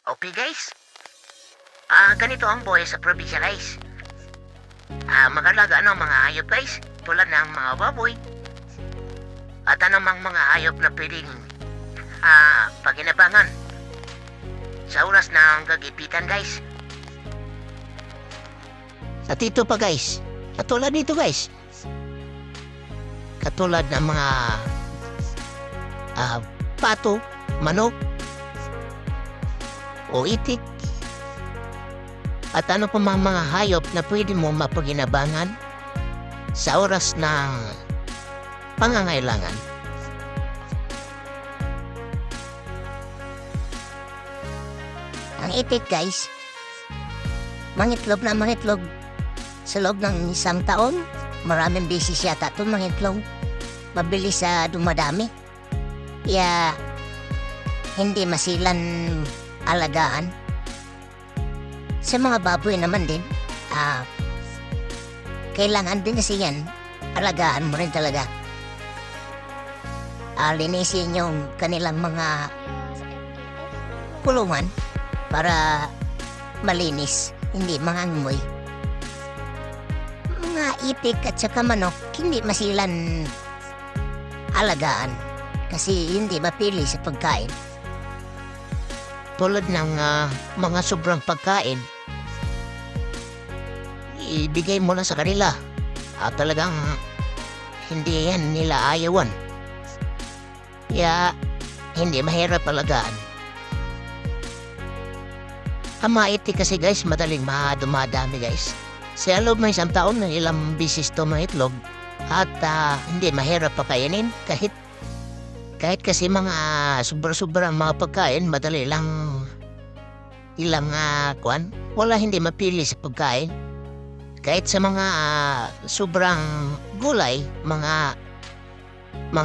Okay guys, ganito ang buhay sa probinsya guys. Mag-alaga ng mga hayop guys, tulad ng mga baboy. At anumang mga hayop na pwedeng paginabangan sa oras ng gagipitan guys. At ito pa guys, katulad nito guys. Katulad ng mga pato, manok, o itik. At ano pa mga hayop na pwede mo mapaginabangan sa oras ng pangangailangan. Ang itik guys, mangitlog na mangitlog sa loob ng isang taon. Maraming beses yata ito mangitlog. Mabilis sa dumadami. Kaya hindi masilan alagaan. Sa mga baboy naman din, kailangan din kasi yan, alagaan mo rin talaga. Linisin yung kanilang mga kulungan para malinis, hindi mangangamoy. Mga itik at saka manok, hindi masilan alagaan kasi hindi mapili sa pagkain. Tulad ng mga sobrang pagkain, ibigay mo na sa kanila. Talagang hindi yan nila ayawan. Kaya hindi mahirap alagaan. Ang mga itik kasi guys, madaling dumadami guys. Sa loob ng isang taon na ilang bisis ito mangitlog. At hindi mahirap pakainin kahit kasi mga sobra-sobrang mga pagkain, madali lang ilang wala hindi mapili sa pagkain. Kahit sa mga sobrang gulay, mga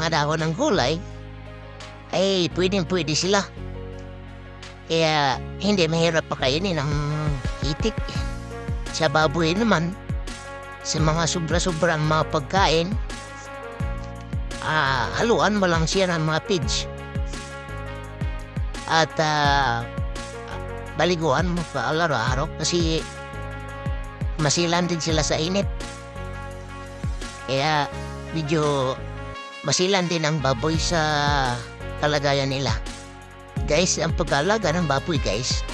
dahon ng gulay, ay pwede sila. Kaya hindi mahirap pakainin ng itik. Sa baboy naman, sa mga sobra-sobrang mga pagkain, haluan mo lang siya ng mga pigs. At baliguan mo pa araw-araw kasi masilan din sila sa init. Kaya medyo masilan din ang baboy sa kalagayan nila. Guys, ang pag-alaga ng baboy guys,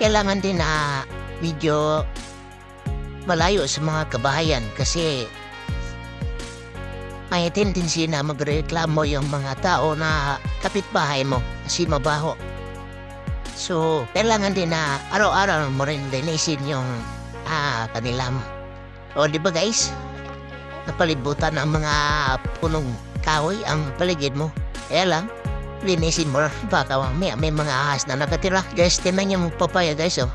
kailangan din na medyo malayo sa mga kabahayan kasi may tendency na magreklamo yung mga tao na kapitbahay mo kasi mabaho. So, kailangan din na araw-araw mo rin linisin yung kanila mo. O, di ba guys? Napalibutan ng mga punong kahoy ang paligid mo. Kaya lang, linisin mo rin. Baka may mga ahas na nakatira. Guys, tinan yung papaya guys, oh.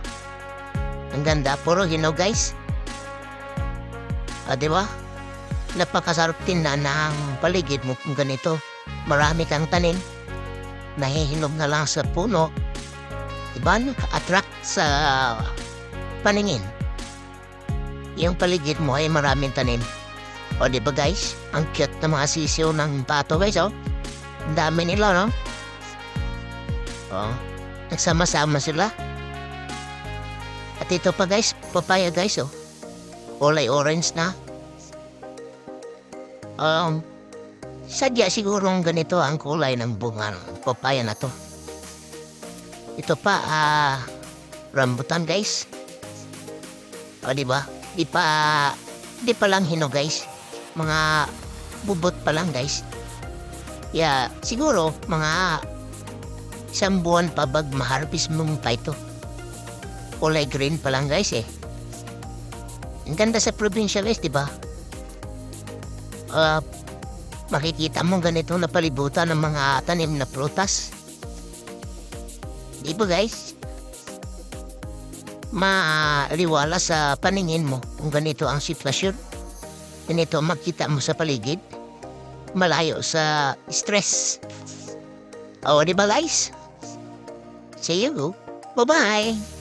Ang ganda. Puro hinog guys. Di ba? Napakasarap din na ng paligid mo kung ganito. Marami kang tanim. Nahihinog na lang sa puno. Diba? Naka-attract sa paningin. Yung paligid mo ay maraming tanim. O diba guys? Ang cute na mga sisiyo ng pato guys, oh. Ang dami nila, no? Nagsama-sama sila. At ito pa guys, papaya guys, oh. Kulay orange na. Sadya siguro ganito ang kulay ng bunga ng papaya na to. Ito pa, rambutan guys. O diba? Di pa lang hinog guys. Mga bubot pa lang guys. Kaya siguro mga isang buwan pa bag maharvest mong pa ito. Kulay green pa lang guys eh. Ang ganda sa probinsya guys, diba? Makikita mo ganito na palibutan ng mga tanim na prutas. Di ba guys? Maliwala sa paningin mo kung ganito ang sitwasyon. Ganito makita mo sa paligid. Malayo sa stress. O, di ba guys? See you. Bye-bye.